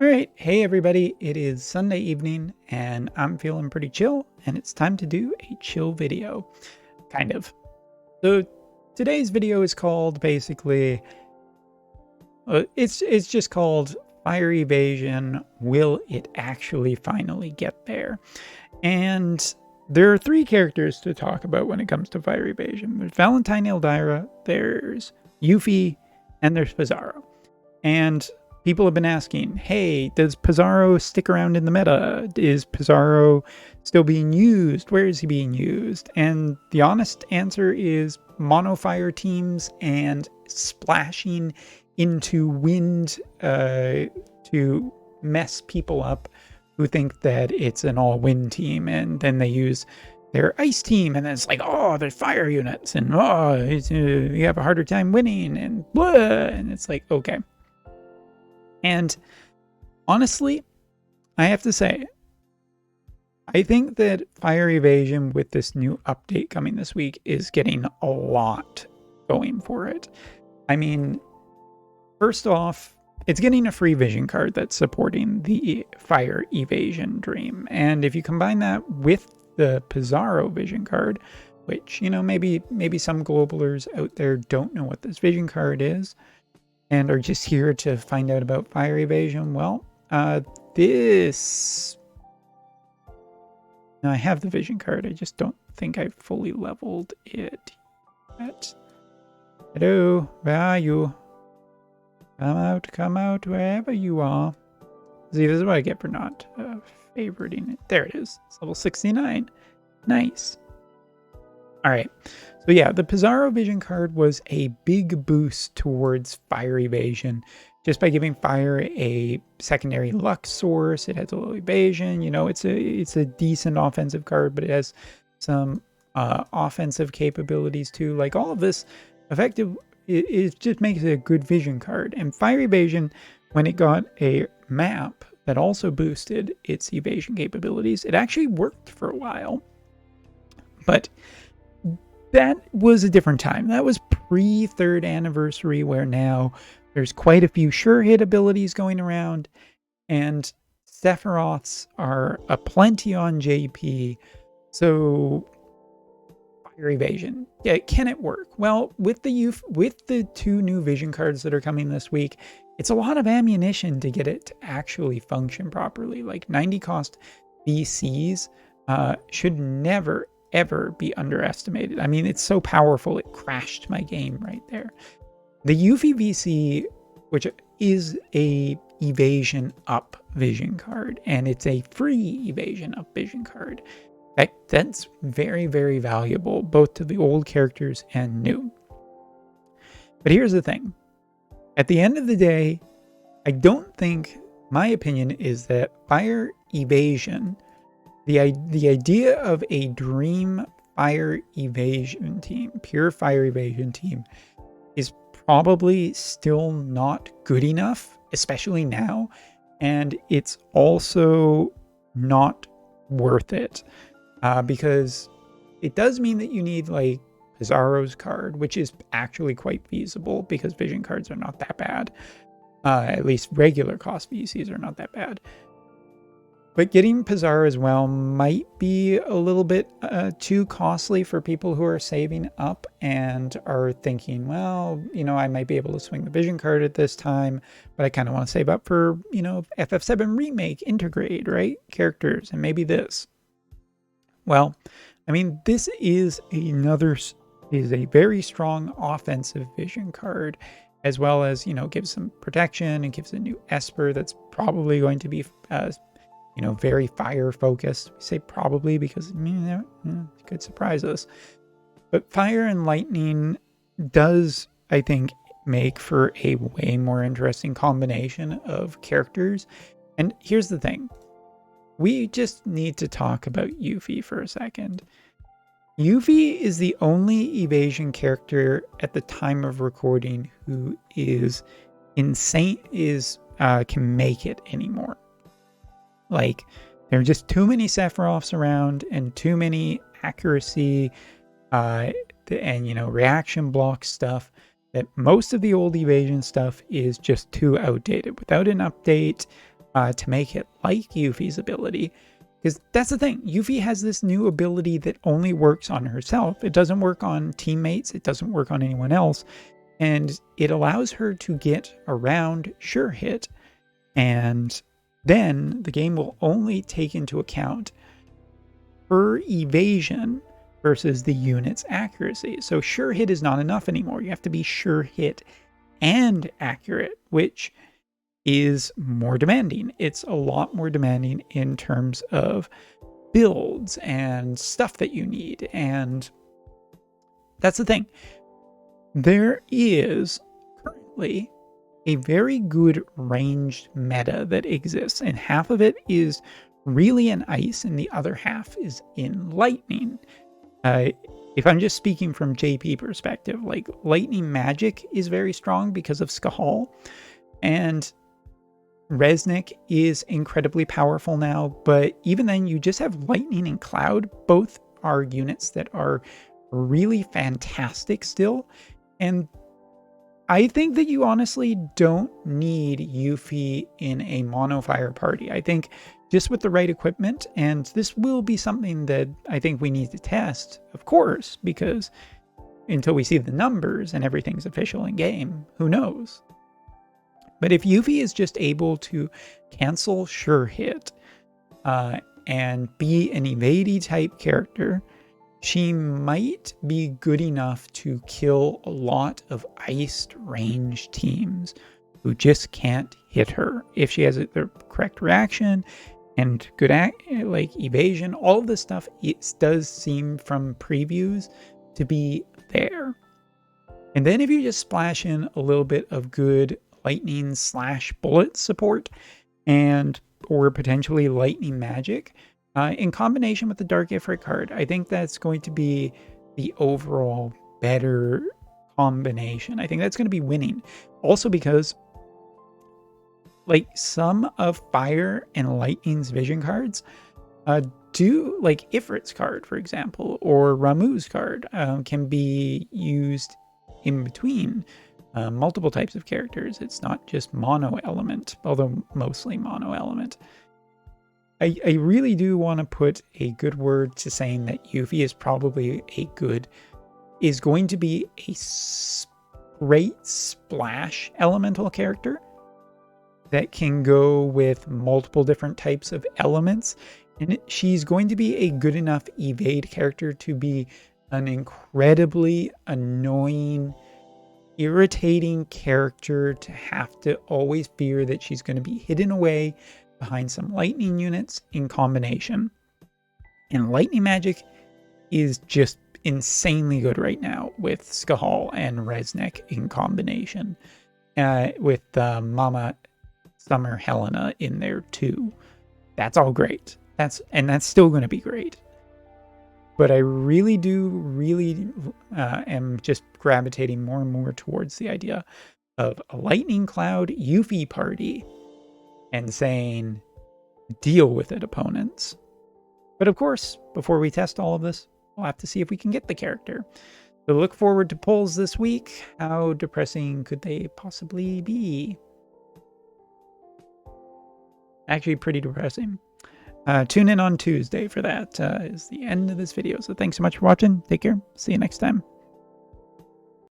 All right, hey everybody, it is Sunday evening and I'm feeling pretty chill and it's time to do a chill video, kind of. So today's video is called basically, it's just called Fire Evasion, Will It Actually Finally Get There? And there are three characters to talk about when it comes to Fire Evasion. There's Valentine Eldyra, there's Yuffie, and there's Pizarro. And people have been asking, hey, does Pizarro stick around in the meta? Is Pizarro still being used? Where is he being used? And the honest answer is mono fire teams and splashing into wind to mess people up who think that it's an all-wind team, and then they use their ice team, and then it's like, oh, they're fire units, and oh, you have a harder time winning, and blah, and it's like, okay. And honestly, I have to say, I think that Fire Evasion with this new update coming this week is getting a lot going for it. I mean, first off, it's getting a free vision card that's supporting the Fire Evasion dream. And if you combine that with the Pizarro vision card, which, you know, maybe some globalers out there don't know what this vision card is and are just here to find out about Fire Evasion, well, this... Now, I have the vision card, I just don't think I've fully leveled it yet. Hello, where are you? Come out, wherever you are. See, this is what I get for not favoriting it. There it is. It's level 69. Nice. Alright, so yeah, the Pizarro vision card was a big boost towards Fire Evasion. Just by giving Fire a secondary luck source, it has a little evasion, you know, it's a decent offensive card, but it has some offensive capabilities too. Like, all of this effective, it just makes it a good vision card. And Fire Evasion, when it got a map that also boosted its evasion capabilities, it actually worked for a while. But that was a different time. That was pre-3rd anniversary, where now there's quite a few sure hit abilities going around, and Sephiroths are aplenty on JP. So Fire Evasion, yeah, can it work? Well, with the two new vision cards that are coming this week, it's a lot of ammunition to get it to actually function properly. Like, 90 cost VCs should never ever be underestimated. I mean, it's so powerful, it crashed my game right there. The Yuffie VC, which is a evasion up vision card, and it's a free evasion up vision card. That's very, very valuable, both to the old characters and new. But here's the thing. At the end of the day, I don't think, my opinion is that Fire Evasion, the idea of a dream Fire Evasion team, pure Fire Evasion team, is probably still not good enough, especially now, and it's also not worth it, because it does mean that you need, like, Pizarro's card, which is actually quite feasible because vision cards are not that bad. At least regular cost VCs are not that bad. But getting Pizarro as well might be a little bit too costly for people who are saving up and are thinking, well, you know, I might be able to swing the vision card at this time, but I kind of want to save up for, you know, FF7 Remake, Integrate, right? Characters, and maybe this. Well, I mean, this is a very strong offensive vision card, as well as, you know, gives some protection and gives a new Esper that's probably going to be you know, very fire focused. We say probably because it could surprise us. But fire and lightning does, I think, make for a way more interesting combination of characters. And here's the thing. We just need to talk about Yuffie for a second. Yuffie is the only evasion character at the time of recording who is insane, can make it anymore. Like, there are just too many Sephiroths around and too many accuracy and, you know, reaction block stuff, that most of the old evasion stuff is just too outdated. Without an update, to make it like Yuffie's ability. Because that's the thing, Yuffie has this new ability that only works on herself. It doesn't work on teammates, it doesn't work on anyone else, and it allows her to get around sure hit, and then the game will only take into account her evasion versus the unit's accuracy. So sure hit is not enough anymore. You have to be sure hit and accurate, which is more demanding. It's a lot more demanding in terms of builds and stuff that you need. And that's the thing. There is currently a very good ranged meta that exists, and half of it is really in ice and the other half is in lightning. If I'm just speaking from JP perspective, like lightning magic is very strong because of Skahal, and Resnick is incredibly powerful now, but even then you just have lightning and cloud. Both are units that are really fantastic still, and I think that you honestly don't need Yuffie in a mono fire party. I think just with the right equipment, and this will be something that I think we need to test, of course, because until we see the numbers and everything's official in game, who knows? But if Yuffie is just able to cancel sure hit and be an evadey type character, she might be good enough to kill a lot of iced range teams who just can't hit her. If she has the correct reaction and good like evasion, all of this stuff, it does seem from previews to be there. And then if you just splash in a little bit of good lightning / bullet support and or potentially lightning magic in combination with the Dark Ifrit card, I think that's going to be the overall better combination. I think that's going to be winning. Also because like some of Fire and Lightning's vision cards do, like Ifrit's card, for example, or Ramuh's card can be used in between multiple types of characters. It's not just mono element, although mostly mono element. I really do want to put a good word to saying that Yuffie is probably is going to be a great splash elemental character that can go with multiple different types of elements. And she's going to be a good enough evade character to be an incredibly annoying, irritating character to have to always fear that she's going to be hidden away behind some lightning units in combination. And lightning magic is just insanely good right now with Skahal and Resnick in combination, with Mama Summer Helena in there too. That's all great. That's still going to be great. But I really am just gravitating more and more towards the idea of a lightning cloud Yuffie party and saying, deal with it, opponents. But of course, before we test all of this, we'll have to see if we can get the character. So look forward to polls this week. How depressing could they possibly be? Actually, pretty depressing. Tune in on Tuesday for that. Is the end of this video. So thanks so much for watching. Take care. See you next time.